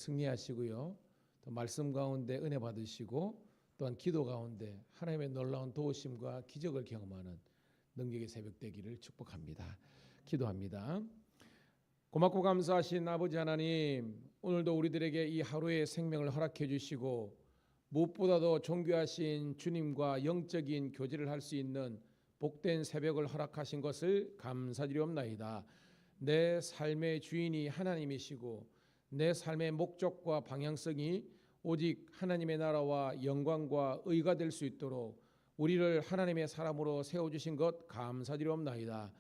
승리하시고요. 또 말씀 가운데 은혜 받으시고 또한 기도 가운데 하나님의 놀라운 도우심과 기적을 경험하는 능력의 새벽 되기를 축복합니다. 기도합니다. 고맙고 감사하신 아버지 하나님, 오늘도 우리들에게 이 하루의 생명을 허락해 주시고 무엇보다도 존귀하신 주님과 영적인 교제를 할 수 있는 복된 새벽을 허락하신 것을 감사드리옵나이다. 내 삶의 주인이 하나님이시고 내 삶의 목적과 방향성이 오직 하나님의 나라와 영광과 의가 될 수 있도록 우리를 하나님의 사람으로 세워주신 것 감사드리옵나이다.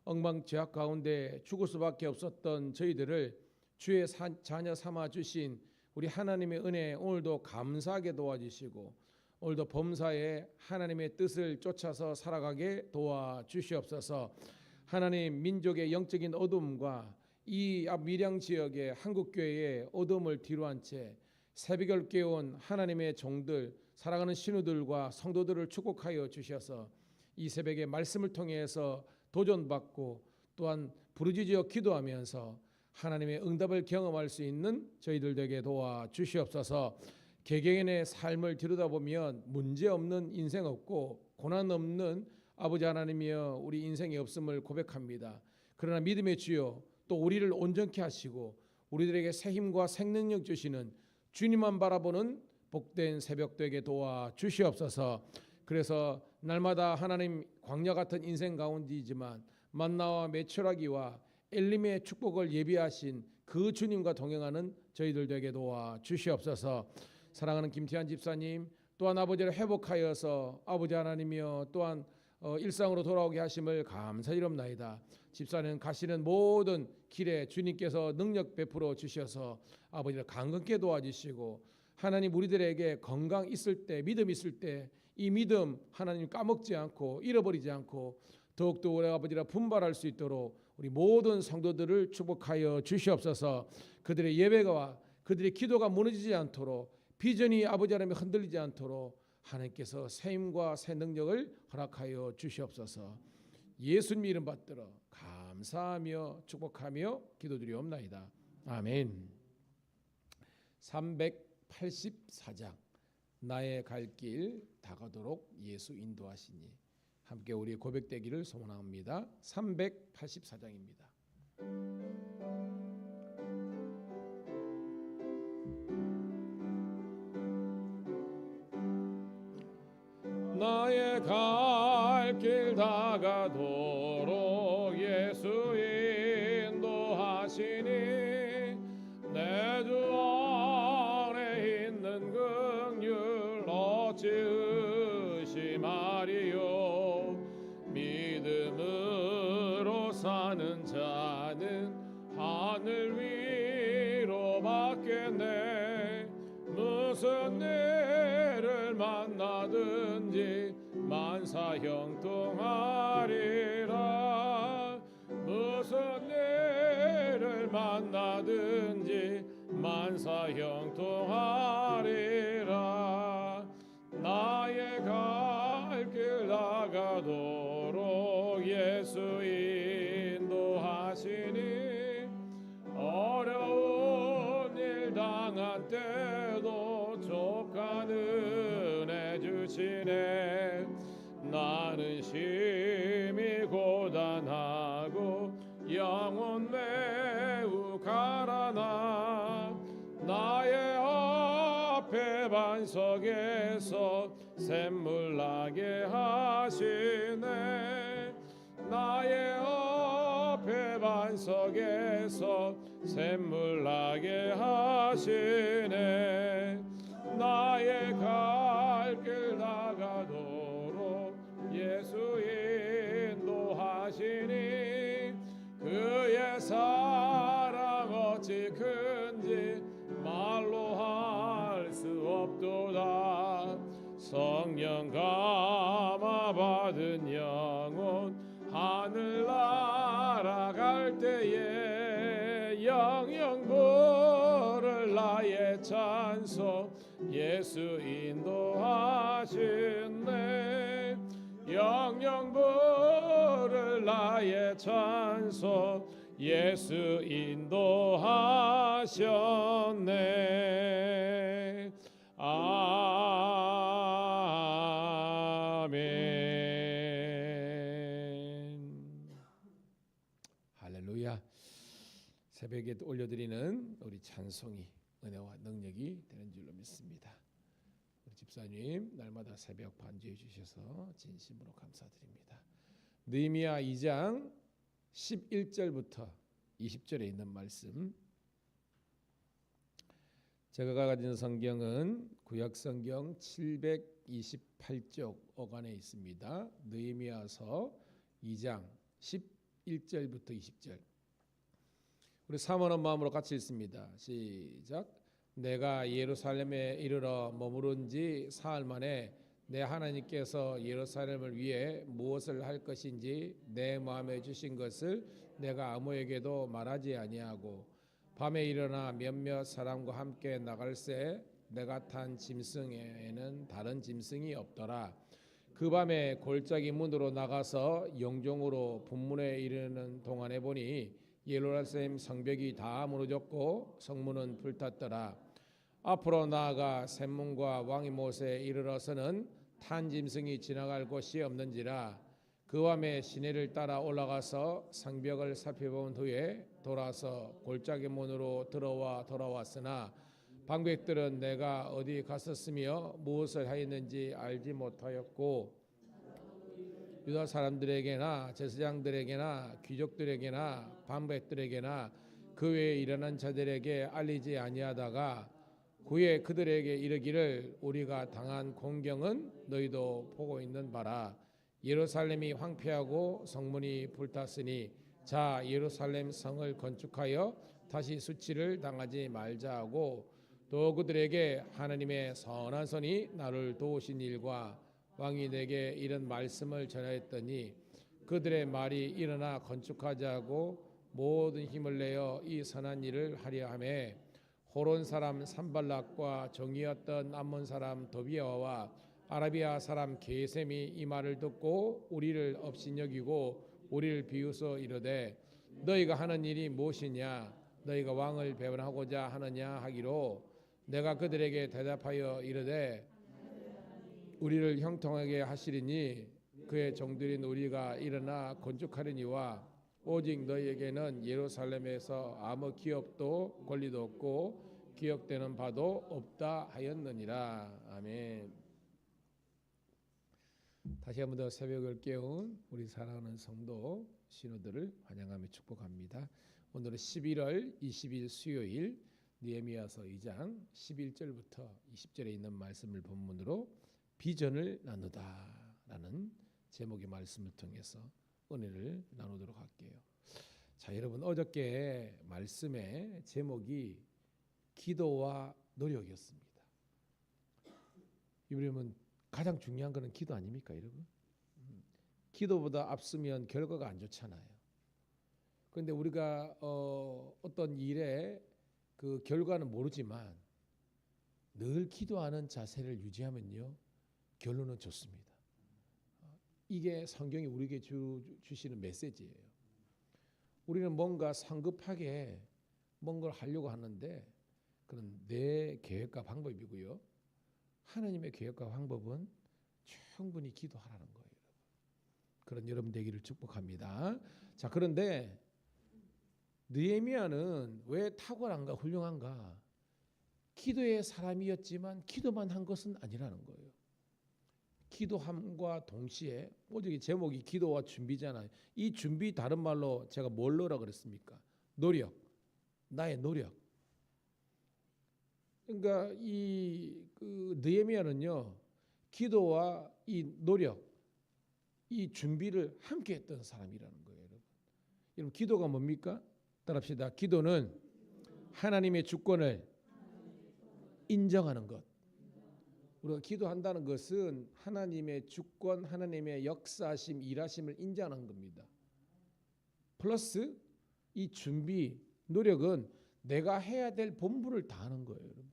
엉망죄악 가운데 죽을 수밖에 없었던 저희들을 주의 자녀 삼아 주신 우리 하나님의 은혜에 오늘도 감사하게 도와주시고 오늘도 범사에 하나님의 뜻을 쫓아서 살아가게 도와주시옵소서. 하나님, 민족의 영적인 어둠과 이 밀양 지역의 한국교회의 어둠을 뒤로한 채 새벽을 깨운 하나님의 종들, 살아가는 신우들과 성도들을 축복하여 주셔서 이 새벽에 말씀을 통해서 도전받고 또한 부르짖어 기도하면서 하나님의 응답을 경험할 수 있는 저희들 되게 도와주시옵소서. 개개인의 삶을 들여다보면 문제없는 인생 없고 고난 없는 아버지 하나님이여 우리 인생이 없음을 고백합니다. 그러나 믿음의 주여 또 우리를 온전케 하시고 우리들에게 새 힘과 생능력 주시는 주님만 바라보는 복된 새벽 되게 도와주시옵소서. 그래서 날마다 하나님 광야 같은 인생 가운데이지만 만나와 메추라기와 엘림의 축복을 예비하신 그 주님과 동행하는 저희들 되게 도와주시옵소서. 사랑하는 김태환 집사님 또한 아버지를 회복하여서 아버지 하나님이여 또한 일상으로 돌아오게 하심을 감사드립니다. 집사는 가시는 모든 길에 주님께서 능력 베풀어 주셔서 아버지를 강건케 도와주시고 하나님 우리들에게 건강 있을 때 믿음 있을 때 이 믿음 하나님 까먹지 않고 잃어버리지 않고 더욱더 우리 아버지라 분발할 수 있도록 우리 모든 성도들을 축복하여 주시옵소서. 그들의 예배가 그들의 기도가 무너지지 않도록 비전이 아버지 하나님이 흔들리지 않도록 하나님께서 새 힘과 새 능력을 허락하여 주시옵소서. 예수님 이름 받들어 감사하며 축복하며 기도드리옵나이다. 아멘. 384장 나의 갈 길 다가도록 예수 인도하시니 함께 우리의 고백되기를 소원합니다. 384장입니다. 나의 갈 길 다가도록 예수 인도하시니 내 주 안에 있는 긍휼 어찌 의심하리요. 믿음으로 사는 자는 하늘 위로 받겠네. 무슨 일을 만나든지 만사 형통하리라. 무슨 일을 만나든지 만사 형통하리라. 나의 갈 길 나가도록 예수 인도하시니 어려운 일 당한 때도 족한 은혜 주시네. 나는 심히 고단하고 영혼 매우 가라나 나의 앞에 반석에서 샘물 나게 하시네. 나의 앞에 반석에서 샘물 나게 하시네. 나의 갈 길 나가도록 예수 인도하시니 그의 사랑 어찌 큰지 말로 할 수 없도다. 성령 감화 받은 영혼 하늘 날아갈 때에 영영 부를 나의 찬송 예수 인도하시네. 영영 부를 나의 찬송 예수 인도하셨네. 아멘. 할렐루야. 새벽에 올려드리는 우리 찬송이 은혜와 능력이 되는 줄로 믿습니다. 우리 집사님 날마다 새벽 반주해 주셔서 진심으로 감사드립니다. 느헤미야 2장 11절부터 20절에 있는 말씀, 제가 가진 성경은 구약성경 728쪽 어간에 있습니다. 느헤미야서 2장 11절부터 20절. 우리 사모하는 마음으로 같이 읽습니다. 시작. 내가 예루살렘에 이르러 머무른 지 사흘 만에 내 하나님께서 예루살렘을 위해 무엇을 할 것인지 내 마음에 주신 것을 내가 아무에게도 말하지 아니하고 밤에 일어나 몇몇 사람과 함께 나갈새 내가 탄 짐승에는 다른 짐승이 없더라. 그 밤에 골짜기 문으로 나가서 영종으로 분문에 이르는 동안에 보니 예루살렘 성벽이 다 무너졌고 성문은 불탔더라. 앞으로 나아가 샘문과 왕의 못에 이르러서는 탄 짐승이 지나갈 곳이 없는지라. 그 밤에 시내를 따라 올라가서 성벽을 살펴본 후에 돌아서 골짜기 문으로 돌아왔으나 방백들은 내가 어디 갔었으며 무엇을 하였는지 알지 못하였고 유다 사람들에게나 제사장들에게나 귀족들에게나 방백들에게나 그 외에 일어난 자들에게 알리지 아니하다가 후에 그들에게 이르기를 우리가 당한 공경은 너희도 보고 있는 바라. 예루살렘이 황폐하고 성문이 불탔으니 자 예루살렘 성을 건축하여 다시 수치를 당하지 말자 하고 또 그들에게 하나님의 선한 손이 나를 도우신 일과 왕이 내게 이런 말씀을 전하였더니 그들의 말이 일어나 건축하자고 모든 힘을 내어 이 선한 일을 하려 하매 호론 사람 산발락과 종이었던 암몬 사람 도비아와 아라비아 사람 게셈이 이 말을 듣고 우리를 업신여기고 우리를 비웃어 이르되 너희가 하는 일이 무엇이냐 너희가 왕을 배반하고자 하느냐 하기로 내가 그들에게 대답하여 이르되 우리를 형통하게 하시리니 그의 종들인 우리가 일어나 건축하려니와 오직 너희에게는 예루살렘에서 아무 기업도 권리도 없고 기억되는 바도 없다 하였느니라. 아멘. 다시 한 번 더 새벽을 깨운 우리 사랑하는 성도 신우들을 환영하며 축복합니다. 오늘은 11월 20일 수요일 느헤미야서 2장 11절부터 20절에 있는 말씀을 본문으로 비전을 나누다라는 제목의 말씀을 통해서 은혜를 나누도록 할게요. 자, 여러분 어저께 말씀의 제목이 기도와 노력이었습니다. 여러분 가장 중요한 것은 기도 아닙니까, 여러분? 기도보다 앞서면 결과가 안 좋잖아요. 그런데 우리가 어떤 일에 그 결과는 모르지만 늘 기도하는 자세를 유지하면요 결론은 좋습니다. 이게 성경이 우리에게 주시는 메시지예요. 우리는 뭔가 성급하게 뭔가를 하려고 하는데 그건 내 계획과 방법이고요. 하나님의 계획과 방법은 충분히 기도하라는 거예요. 그런 여러분 되기를 축복합니다. 자, 그런데 느헤미야는 왜 탁월한가 훌륭한가? 기도의 사람이었지만 기도만 한 것은 아니라는 거예요. 기도함과 동시에 오직 제목이 기도와 준비잖아요. 이 준비 다른 말로 제가 뭘 넣으라 그랬습니까? 노력, 나의 노력. 그러니까 이 느헤미야는요 기도와 이 노력, 이 준비를 함께 했던 사람이라는 거예요. 여러분 기도가 뭡니까? 따라합시다. 기도는 하나님의 주권을 인정하는 것. 우리가 기도한다는 것은 하나님의 주권, 하나님의 역사하심, 일하심을 인정하는 겁니다. 플러스 이 준비, 노력은 내가 해야 될 본분을 다하는 거예요. 여러분.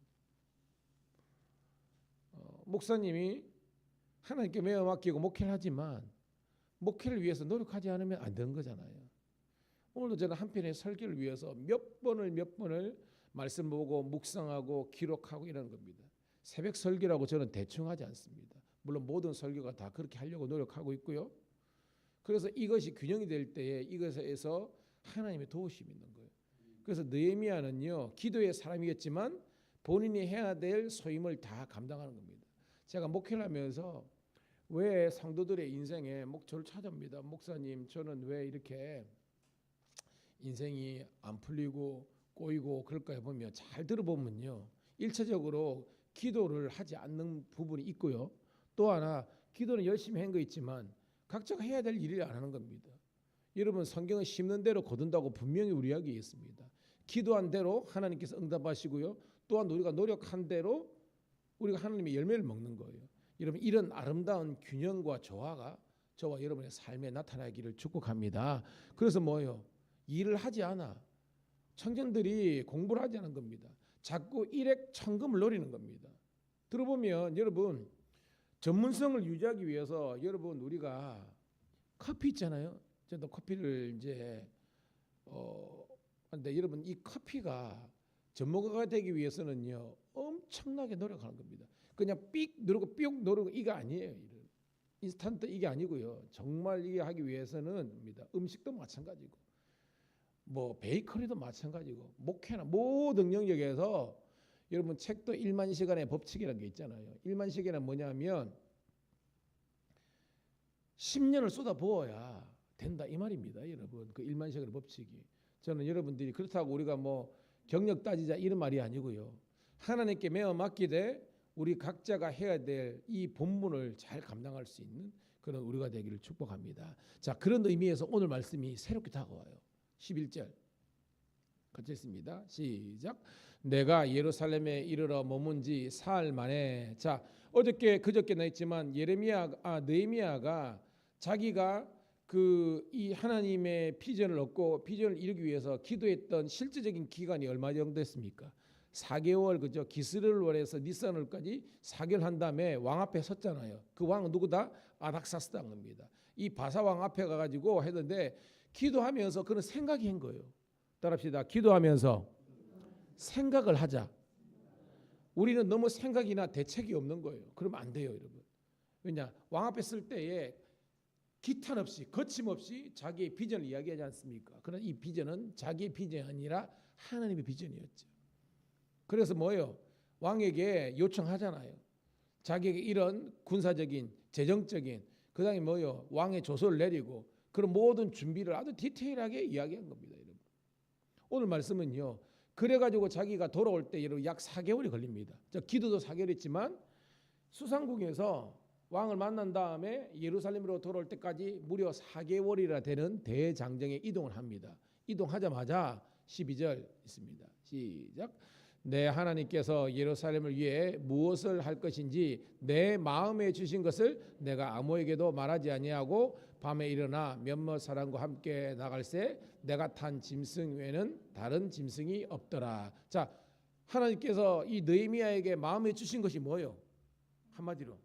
목사님이 하나님께 매어 맡기고 목회를 하지만 목회를 위해서 노력하지 않으면 안 되는 거잖아요. 오늘도 저는 한 편의 설교를 위해서 몇 번을 말씀 보고 묵상하고 기록하고 이러는 겁니다. 새벽 설교라고 저는 대충 하지 않습니다. 물론 모든 설교가 다 그렇게 하려고 노력하고 있고요. 그래서 이것이 균형이 될 때에 이것에서 하나님의 도우심이 있는 거예요. 그래서 느헤미야는요, 기도의 사람이었지만 본인이 해야 될 소임을 다 감당하는 겁니다. 제가 목회를 하면서 왜 성도들의 인생에 저를 찾아옵니다. 목사님, 저는 왜 이렇게 인생이 안 풀리고 꼬이고 그럴까요? 보면 잘 들어보면요, 일차적으로 기도를 하지 않는 부분이 있고요. 또 하나, 기도는 열심히 한 거 있지만 각자가 해야 될 일을 안 하는 겁니다. 여러분, 성경은 심는 대로 거둔다고 분명히 우리 이야기에 있습니다. 기도한 대로 하나님께서 응답하시고요. 또한 우리가 노력한 대로 우리가 하나님의 열매를 먹는 거예요. 여러분, 이런 아름다운 균형과 조화가 저와 여러분의 삶에 나타나기를 축복합니다. 그래서 뭐예요? 일을 하지 않아. 청년들이 공부를 하지 않은 겁니다. 자꾸 일액천금을 노리는 겁니다. 들어보면 여러분, 전문성을 유지하기 위해서 여러분, 우리가 커피 있잖아요. 저도 커피를 이제 근데 여러분, 이 커피가 전문가가 되기 위해서는요, 엄청나게 노력하는 겁니다. 그냥 삑 누르고 뿅 누르고 이거 아니에요. 인스턴트 이게 아니고요. 정말 이게 하기 위해서는입니다. 음식도 마찬가지고, 뭐 베이커리도 마찬가지고, 목회나 모든 영역에서 여러분, 책도 1만 시간의 법칙이라는 게 있잖아요. 1만 시간은 뭐냐면 10년을 쏟아부어야 된다 이 말입니다. 여러분, 그 1만 시간의 법칙이. 저는 여러분들이 그렇다고 우리가 뭐 경력 따지자 이런 말이 아니고요. 하나님께 매어 맡기되 우리 각자가 해야 될 이 본분을 잘 감당할 수 있는 그런 우리가 되기를 축복합니다. 자, 그런 의미에서 오늘 말씀이 새롭게 다가와요. 11절 같이 읽습니다. 시작. 내가 예루살렘에 이르러 머문 지 사흘 만에. 자, 어저께 그저께나 했지만 느헤미야가 자기가 이 하나님의 비전을 얻고 비전을 이루기 위해서 기도했던 실질적인 기간이 얼마 정도 됐습니까? 4개월, 그죠? 기스를월에서 니산월까지 4개월 한 다음에 왕 앞에 섰잖아요. 그 왕은 누구다? 아닥사스다인 겁니다. 이 바사 왕 앞에 가가지고 했는데, 기도하면서 그런 생각이 한 거예요. 따라합시다. 기도하면서 생각을 하자. 우리는 너무 생각이나 대책이 없는 거예요. 그러면 안 돼요, 여러분. 왜냐? 왕 앞에 쓸 때에 기탄 없이 거침없이 자기의 비전을 이야기하지 않습니까? 그러나 이 비전은 자기의 비전이 아니라 하나님의 비전이었죠. 그래서 뭐예요? 왕에게 요청하잖아요. 자기에게 이런 군사적인, 재정적인, 그 다음에 뭐예요? 왕의 조서를 내리고 그런 모든 준비를 아주 디테일하게 이야기한 겁니다, 여러분. 오늘 말씀은요, 그래가지고 자기가 돌아올 때 여러분 약 4개월이 걸립니다. 기도도 4개월 했지만 수상궁에서 왕을 만난 다음에 예루살렘으로 돌아올 때까지 무려 4개월이나 되는 대장정에 이동을 합니다. 이동하자마자 12절 있습니다. 시작. 내 하나님께서 예루살렘을 위해 무엇을 할 것인지 내 마음에 주신 것을 내가 아무에게도 말하지 아니하고 밤에 일어나 몇몇 사람과 함께 나갈새 내가 탄 짐승 외에는 다른 짐승이 없더라. 자, 하나님께서 이 느헤미야에게 마음에 주신 것이 뭐예요? 한마디로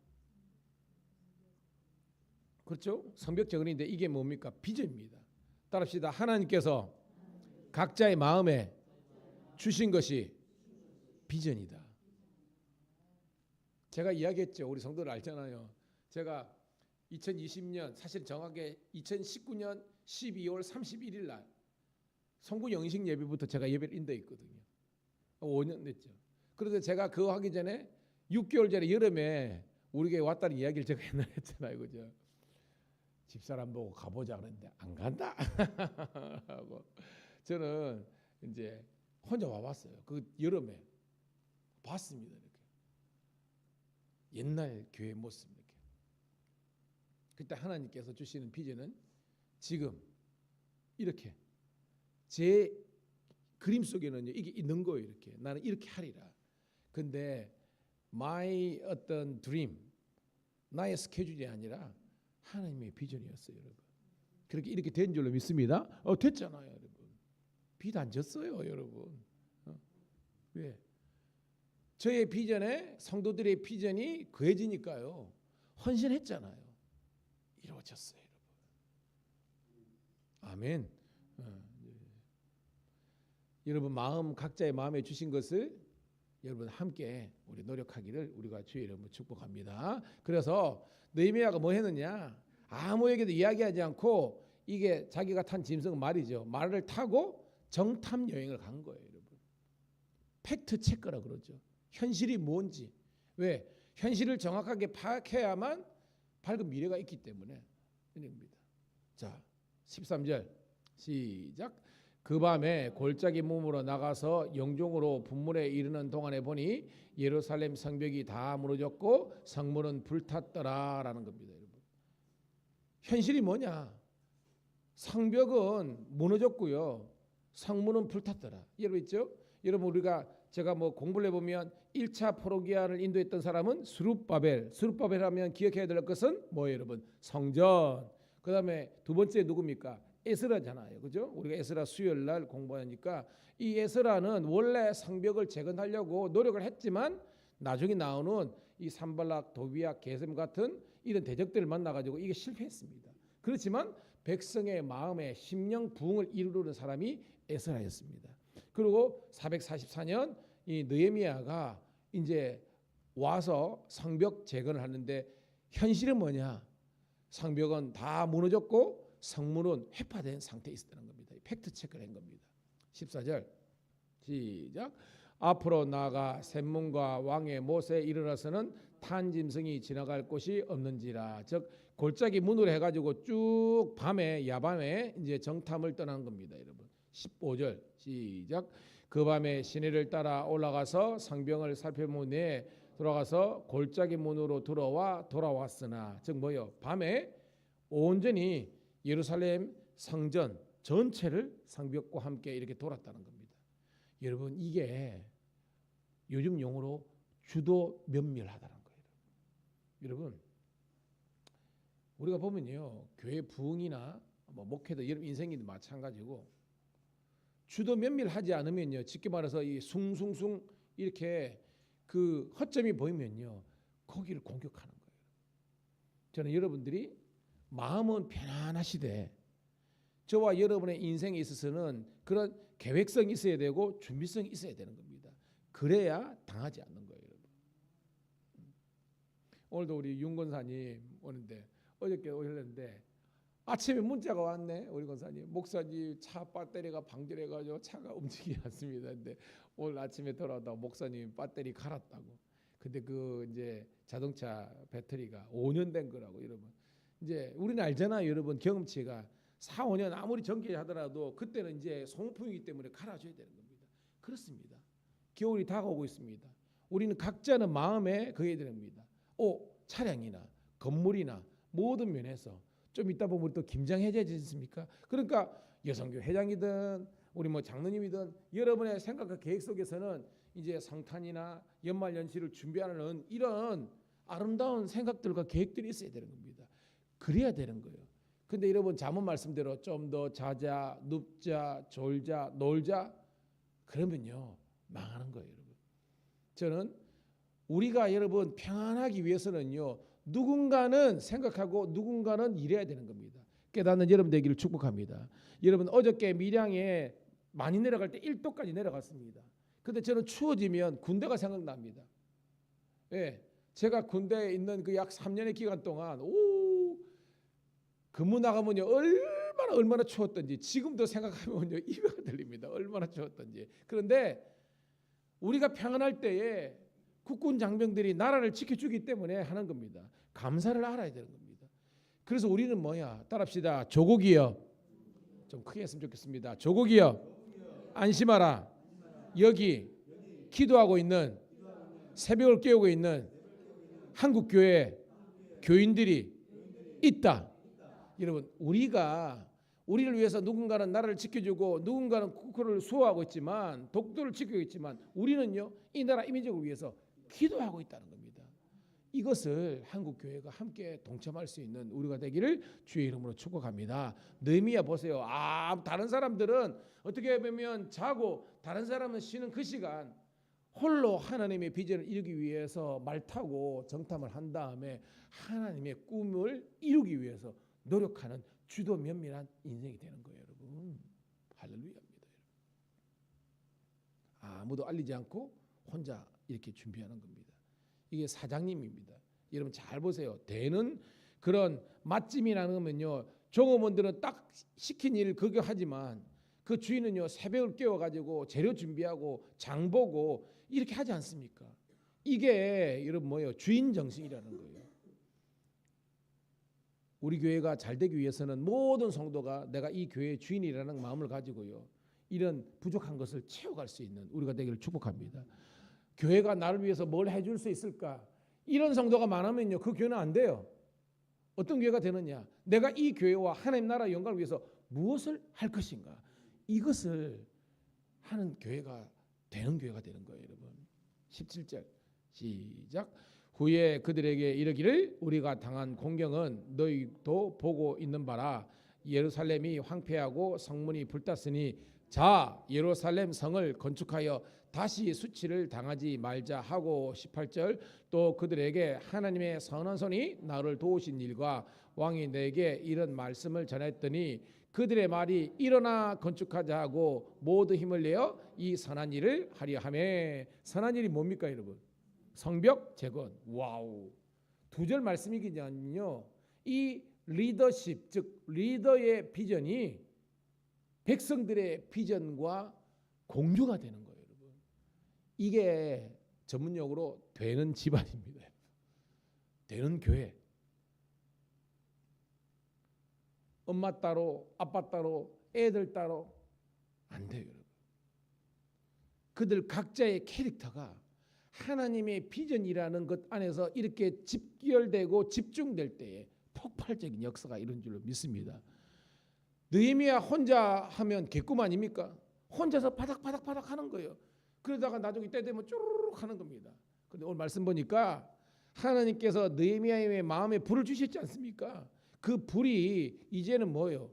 그렇죠? 성벽정언인데 이게 뭡니까? 비전입니다. 따라합시다. 하나님께서 각자의 마음에 주신 것이 비전이다. 제가 이야기했죠. 우리 성도들 알잖아요. 제가 2020년 사실 정확하게 2019년 12월 31일 날 성구 영식 예배부터 제가 예배를 인도해 있거든요. 5년 됐죠. 그런데 제가 그거 하기 전에 6개월 전에 여름에 우리 교회 왔다는 이야기를 제가 옛날에 했잖아요. 그죠? 집사람 보고 가보자 그랬는데 안 간다 하고 저는 이제 혼자 와봤어요. 그 여름에 봤습니다. 이렇게 옛날 교회 모습 이렇게. 그때 하나님께서 주시는 비전은 지금 이렇게 제 그림 속에는 이게 있는 거예요. 이렇게 나는 이렇게 하리라. 근데 my 어떤 드림, 나의 스케줄이 아니라 하나님의 비전이었어요, 여러분. 그렇게 이렇게 된 줄로 믿습니다. 됐잖아요, 여러분. 빚 안 졌어요, 여러분. 왜? 저의 비전에 성도들의 비전이 거해지니까요. 헌신했잖아요. 이루어졌어요, 여러분. 아멘. 여러분 마음 각자의 마음에 주신 것을 여러분 함께 우리 노력하기를 우리가 주의 이름으로 축복합니다. 그래서 느헤미야가 뭐 했느냐? 아무에게도 이야기하지 않고 이게 자기가 탄 짐승 말이죠. 말을 타고 정탐 여행을 간 거예요, 여러분. 팩트 체크라 그러죠. 현실이 뭔지. 왜? 현실을 정확하게 파악해야만 밝은 미래가 있기 때문에 입니다. 자, 13절 시작. 그 밤에 골짜기 몸으로 나가서 영종으로 분문에 이르는 동안에 보니 예루살렘 성벽이 다 무너졌고 성문은 불탔더라라는 겁니다, 여러분. 현실이 뭐냐? 성벽은 무너졌고요. 성문은 불탔더라. 여러분 있죠? 여러분 우리가 제가 뭐 공부를 해보면 1차 포로기아를 인도했던 사람은 스룹바벨. 스룹바벨 하면 기억해야 될 것은 뭐예요, 여러분? 성전. 그 다음에 두 번째 누굽니까? 에스라잖아요. 그죠? 우리가 에스라 수요일 날 공부하니까 이 에스라는 원래 성벽을 재건하려고 노력을 했지만 나중에 나오는 이 산발락, 도비야, 게셈 같은 이런 대적들을 만나가지고 이게 실패했습니다. 그렇지만 백성의 마음에 심령 부흥을 이루는 사람이 에스라였습니다. 그리고 444년 이 느헤미야가 이제 와서 성벽 재건을 하는데 현실은 뭐냐? 성벽은 다 무너졌고 성문은 회파된 상태에 있었다는 겁니다. 팩트 체크를 한 겁니다. 14절 시작. 앞으로 나아가 샘문과 왕의 못에 이르러서는 탄 짐승이 지나갈 곳이 없는지라. 즉 골짜기 문으로 해가지고 쭉 밤에 야밤에 이제 정탐을 떠난 겁니다, 여러분. 15절 시작. 그 밤에 시내를 따라 올라가서 성벽을 살펴보니 돌아가서 골짜기 문으로 들어와 돌아왔으나, 즉 뭐요? 밤에 온전히 예루살렘 성전 전체를 성벽과 함께 이렇게 돌았다는 겁니다. 여러분 이게 요즘 용어로 주도 면밀하다는 거예요. 여러분 우리가 보면요, 교회 부흥이나 뭐 목회도 여러분 인생이도 마찬가지고 주도 면밀하지 않으면요, 쉽게 말해서 이 숭숭숭 이렇게 그 허점이 보이면요 거기를 공격하는 거예요. 저는 여러분들이 마음은 편안하시되 저와 여러분의 인생에 있어서는 그런 계획성이 있어야 되고 준비성이 있어야 되는 겁니다. 그래야 당하지 않는 거예요, 여러분. 오늘도 우리 윤 권사님 오는데 어저께 오셨는데 아침에 문자가 왔네. 우리 권사님, 목사님 차 배터리가 방전해가지고 차가 움직이지 않습니다. 근데 오늘 아침에 돌아오다 목사님 배터리 갈았다고. 근데 그 이제 자동차 배터리가 5년 된 거라고. 여러분 이제 우리는 알잖아요, 여러분. 경험치가 4, 5년 아무리 정기하더라도 그때는 이제 소모품이기 때문에 갈아줘야 되는 겁니다. 그렇습니다. 겨울이 다가오고 있습니다. 우리는 각자는 마음에 그게 됩니다. 차량이나 건물이나 모든 면에서 좀 이따 보면 또 김장해제지 않습니까? 그러니까 여성교 회장이든 우리 뭐 장로님이든 여러분의 생각과 계획 속에서는 이제 성탄이나 연말연시를 준비하는 이런 아름다운 생각들과 계획들이 있어야 되는 겁니다. 그래야 되는 거예요. 근데 여러분 잠언 말씀대로 좀 더 자자, 눕자, 졸자, 놀자 그러면요 망하는 거예요, 여러분. 저는 우리가 여러분 평안하기 위해서는요 누군가는 생각하고 누군가는 일해야 되는 겁니다. 깨닫는 여러분 되기를 축복합니다. 여러분 어저께 밀양에 많이 내려갈 때 1도까지 내려갔습니다. 근데 저는 추워지면 군대가 생각납니다. 예, 제가 군대에 있는 그 약 3년의 기간 동안 근무 나가면요 얼마나 추웠던지 지금도 생각하면요 이해가 들립니다. 얼마나 추웠던지. 그런데 우리가 평안할 때에 국군 장병들이 나라를 지켜주기 때문에 하는 겁니다. 감사를 알아야 되는 겁니다. 그래서 우리는 뭐야? 따라합시다. 조국이여. 좀 크게 했으면 좋겠습니다. 조국이여 안심하라. 여기 기도하고 있는 새벽을 깨우고 있는 한국교회 교인들이 있다. 여러분 우리를 위해서 누군가는 나라를 지켜주고 누군가는 국호를 수호하고 있지만 독도를 지키고 있지만 우리는요 이 나라 이민족을 위해서 기도하고 있다는 겁니다. 이것을 한국교회가 함께 동참할 수 있는 우리가 되기를 주의 이름으로 축복합니다. 느헤미야 보세요. 다른 사람들은 어떻게 보면 자고 다른 사람은 쉬는 그 시간 홀로 하나님의 비전을 이루기 위해서 말 타고 정탐을 한 다음에 하나님의 꿈을 이루기 위해서 노력하는 주도 면밀한 인생이 되는 거예요, 여러분. 할렐루야입니다. 아무도 알리지 않고 혼자 이렇게 준비하는 겁니다. 이게 사장님입니다. 여러분 잘 보세요. 되는 그런 맛집이라는 거면요, 종업원들은 딱 시킨 일 그거 하지만 그 주인은요 새벽을 깨워가지고 재료 준비하고 장 보고 이렇게 하지 않습니까? 이게 여러분 뭐예요? 주인 정신이라는 거예요. 우리 교회가 잘 되기 위해서는 모든 성도가 내가 이 교회의 주인이라는 마음을 가지고요, 이런 부족한 것을 채워갈 수 있는 우리가 되기를 축복합니다. 교회가 나를 위해서 뭘 해줄 수 있을까? 이런 성도가 많으면요 그 교회는 안 돼요. 어떤 교회가 되느냐? 내가 이 교회와 하나님 나라 영광을 위해서 무엇을 할 것인가? 이것을 하는 교회가 되는 교회가 되는 거예요, 여러분. 17절 시작. 후에 그들에게 이르기를 우리가 당한 공경은 너희도 보고 있는 바라. 예루살렘이 황폐하고 성문이 불탔으니 자 예루살렘 성을 건축하여 다시 수치를 당하지 말자 하고 18절 또 그들에게 하나님의 선한 손이 나를 도우신 일과 왕이 내게 이런 말씀을 전했더니 그들의 말이 일어나 건축하자 하고 모두 힘을 내어 이 선한 일을 하려 하매. 선한 일이 뭡니까 여러분? 성벽 재건. 와우. 2절 말씀이기는요 이 리더십 즉 리더의 비전이 백성들의 비전과 공유가 되는 거예요, 여러분. 이게 전문용어로 되는 집안입니다. 되는 교회. 엄마 따로 아빠 따로 애들 따로 안 돼요, 여러분. 그들 각자의 캐릭터가 하나님의 비전이라는 것 안에서 이렇게 집결되고 집중될 때에 폭발적인 역사가 이런 줄로 믿습니다. 느헤미야 혼자 하면 개꿈 아닙니까? 혼자서 바닥바닥바닥 하는 거예요. 그러다가 나중에 때 되면 쭈르륵 하는 겁니다. 그런데 오늘 말씀 보니까 하나님께서 느헤미야의 마음에 불을 주셨지 않습니까? 그 불이 이제는 뭐예요?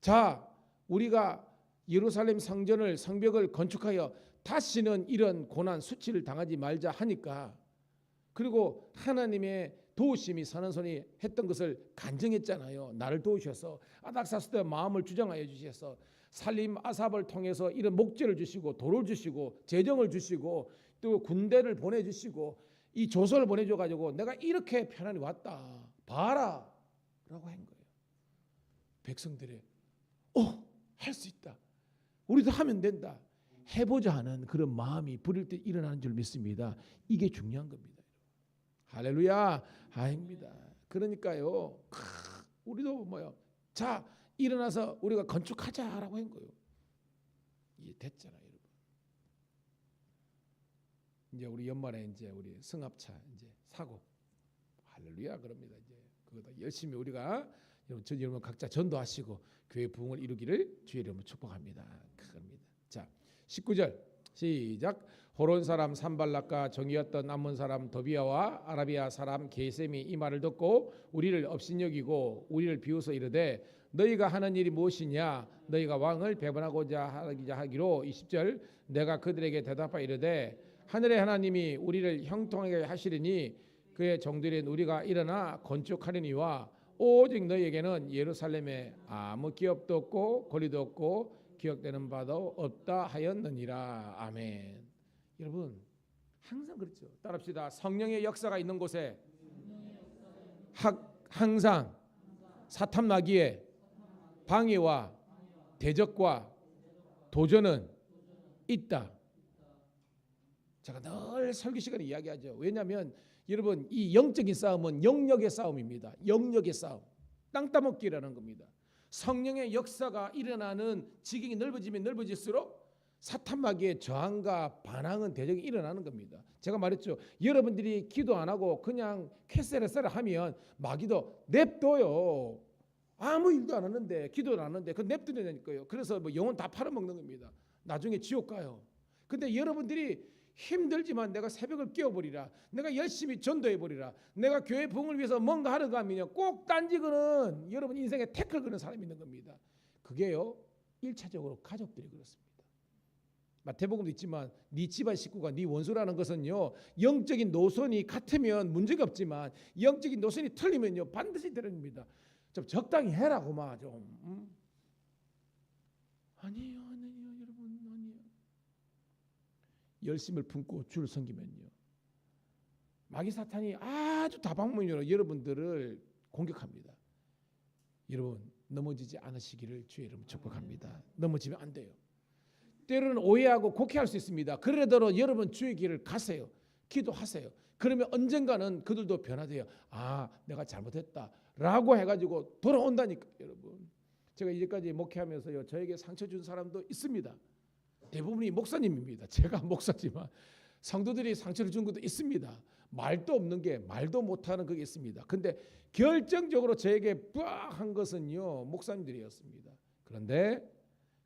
자, 우리가 예루살렘 성전을 성벽을 건축하여 다시는 이런 고난 수치를 당하지 말자 하니까, 그리고 하나님의 도우심이 선한 손이 했던 것을 간증했잖아요. 나를 도우셔서 아닥사스다 마음을 주장하여 주셔서 살림 아삽을 통해서 이런 목재를 주시고 돌을 주시고 재정을 주시고 또 군대를 보내주시고 이 조서를 보내줘가지고 내가 이렇게 편안히 왔다 봐라 라고 한 거예요. 백성들의 할 수 있다, 우리도 하면 된다, 해보자 하는 그런 마음이 부릴 때 일어나는 줄 믿습니다. 이게 중요한 겁니다. 할렐루야. 아닙니다. 그러니까요 우리도 뭐요, 자 일어나서 우리가 건축하자라고 한 거예요. 이게 됐잖아요, 여러분. 이제 우리 연말에 이제 우리 승합차 이제 사고, 할렐루야 그럽니다. 이제 그거다 열심히 우리가 여러분 각자 전도하시고 교회 부흥을 이루기를 주의 이름으로 축복합니다. 그겁니다. 자 19절 시작. 호론 사람 산발락과 정이었던 암몬 사람 도비아와 아라비아 사람 게셈이 이 말을 듣고 우리를 업신여기고 우리를 비웃어 이르되 너희가 하는 일이 무엇이냐? 너희가 왕을 배반하고자 하기로. 20절 내가 그들에게 대답하여 이르되 하늘의 하나님이 우리를 형통하게 하시리니 그의 종들인 우리가 일어나 건축하리니와 오직 너희에게는 예루살렘에 아무 기업도 없고 거리도 없고 기억되는 바도 없다 하였느니라. 아멘. 여러분 항상 그렇죠. 따라합시다. 성령의 역사가 있는 곳에 항상 사탐 나기에 방해와 대적과 도전은 있다. 제가 늘 설교 시간에 이야기하죠. 왜냐하면 여러분 이 영적인 싸움은 영역의 싸움입니다. 영역의 싸움, 땅 따먹기라는 겁니다. 성령의 역사가 일어나는 지경이 넓어지면 넓어질수록 사탄 마귀의 저항과 반항은 대적이 일어나는 겁니다. 제가 말했죠. 여러분들이 기도 안 하고 그냥 캐세레세라 하면 마귀도 냅둬요. 아무 일도 안 하는데 기도를 안 하는데 그 냅두려니까요. 그래서 뭐 영혼 다 팔아먹는 겁니다. 나중에 지옥 가요. 근데 여러분들이 힘들지만 내가 새벽을 깨워버리라, 내가 열심히 전도해버리라, 내가 교회 부흥을 위해서 뭔가 하러 가면 꼭 딴지거는 여러분 인생에 태클 거는 사람이 있는 겁니다. 그게요 1차적으로 가족들이 그렇습니다. 마태복음도 있지만 네 집안 식구가 네 원수라는 것은요 영적인 노선이 같으면 문제가 없지만 영적인 노선이 틀리면요 반드시 때립니다. 좀 적당히 해라 고마 좀. 아니에요 여러분, 아니에요. 열심을 품고 주를 섬기면요, 마귀 사탄이 아주 다방면으로 여러분들을 공격합니다. 여러분 넘어지지 않으시기를 주의 이름으로 축복합니다. 넘어지면 안 돼요. 때로는 오해하고 곡해할 수 있습니다. 그러더라도 여러분 주의 길을 가세요. 기도하세요. 그러면 언젠가는 그들도 변화돼요. 아, 내가 잘못했다 라고 해가지고 돌아온다니까. 여러분, 제가 이제까지 목회하면서요, 저에게 상처 준 사람도 있습니다. 대부분이 목사님입니다. 제가 목사지만 성도들이 상처를 준 것도 있습니다. 말도 없는 게, 말도 못하는 그게 있습니다. 근데 결정적으로 저에게 빡한 것은요, 목사님들이었습니다. 그런데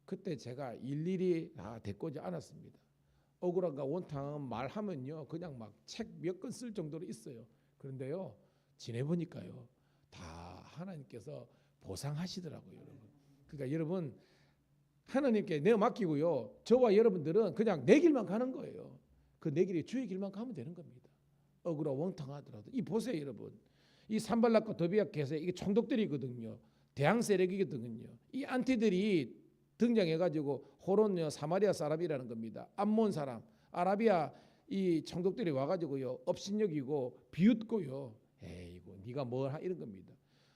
그때 제가 일일이 다 대꾸지 않았습니다. 억울한가 원탕 말하면요, 그냥 막 책 몇 권 쓸 정도로 있어요. 그런데요, 지내보니까요, 다 하나님께서 보상하시더라고요, 여러분. 그러니까 여러분, 하나님께 내어 맡기고요, 저와 여러분들은 그냥 내 길만 가는 거예요. 그 내 길이 주의 길만 가면 되는 겁니다. 억울하고 원탕하더라도. 이 보세요, 여러분. 이 산발락과 도비아 계세, 이게 총독들이거든요. 대항 세력이거든요. 이 안티들이 등장해가지고 호론요, 사마리아 사람이라는 겁니다. 암몬 사람, 아라비아 이 총독들이 와가지고요, 업신여기고 비웃고요, 에이고 네가 뭘 이런 겁니다.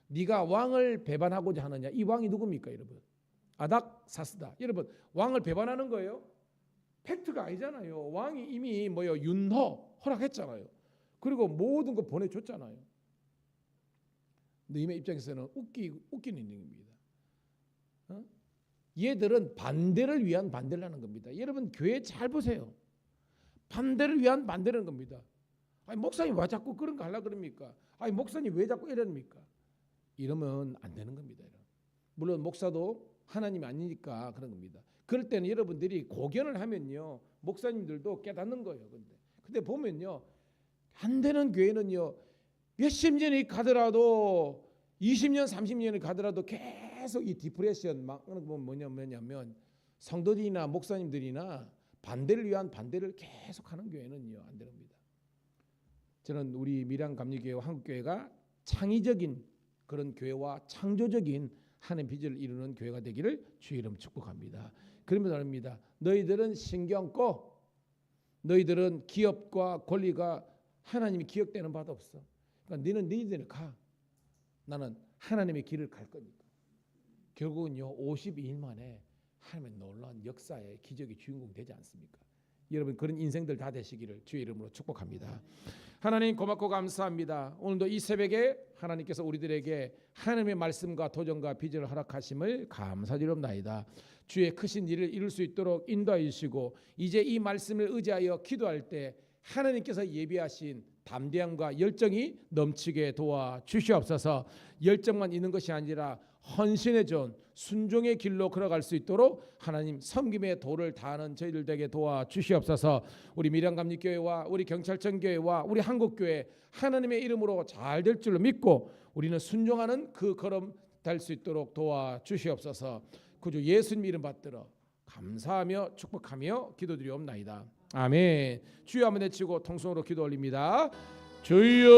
네가 왕을 배반하고자 하느냐. 이 왕이 누굽니까, 여러분? 아닥사스다. 여러분, 왕을 배반하는 거예요? 팩트가 아니잖아요. 왕이 이미 윤허 허락했잖아요. 그리고 모든 거 보내줬잖아요. 너희의 입장에서는 웃기는 일입니다. 얘들은 반대를 위한 반대를 하는 겁니다. 여러분, 교회 잘 보세요. 반대를 위한 반대라는 겁니다. 아니, 목사님 왜 자꾸 그런 거 하려고 그럽니까? 아니, 목사님 왜 자꾸 이러니까? 이러면 안 되는 겁니다. 물론 목사도 하나님이 아니니까 그런 겁니다. 그럴 때는 여러분들이 고견을 하면요, 목사님들도 깨닫는 거예요. 근데 보면요, 안 되는 교회는요, 몇십 년이 가더라도 20년 30년이 가더라도 계속 이 디프레션 막 뭐냐면 성도들이나 목사님들이나 반대를 위한 반대를 계속 하는 교회는요, 안 됩니다. 저는 우리 밀양감리교회와 한국교회가 창의적인 그런 교회와 창조적인 하나님의 비전을 이루는 교회가 되기를 주의 이름 축복합니다. 그러면 말입니다. 너희들은 신경 꺼. 너희들은 기업과 권리가 하나님이 기억되는 바도 없어. 그러니까 너희들은 가. 나는 하나님의 길을 갈 거니까. 결국은요, 52일 만에 하나님의 놀라운 역사의 기적의 주인공 되지 않습니까? 여러분, 그런 인생들 다 되시기를 주의 이름으로 축복합니다. 하나님 고맙고 감사합니다. 오늘도 이 새벽에 하나님께서 우리들에게 하나님의 말씀과 도전과 비전을 허락하심을 감사드립니다. 주의 크신 일을 이룰 수 있도록 인도하여 주시고, 이제 이 말씀을 의지하여 기도할 때 하나님께서 예비하신 담대함과 열정이 넘치게 도와 주시옵소서. 열정만 있는 것이 아니라 헌신의 존, 순종의 길로 걸어갈 수 있도록 하나님 섬김의 도를 다하는 저희들 되게 도와 주시옵소서. 우리 밀양감리교회와 우리 경찰청교회와 우리 한국교회 하나님의 이름으로 잘 될 줄로 믿고 우리는 순종하는 그 걸음 될 수 있도록 도와 주시옵소서. 구주 예수님 이름 받들어 감사하며 축복하며 기도드리옵나이다. 아멘. 주여 한번 외치고 통성으로 기도 올립니다. 주여.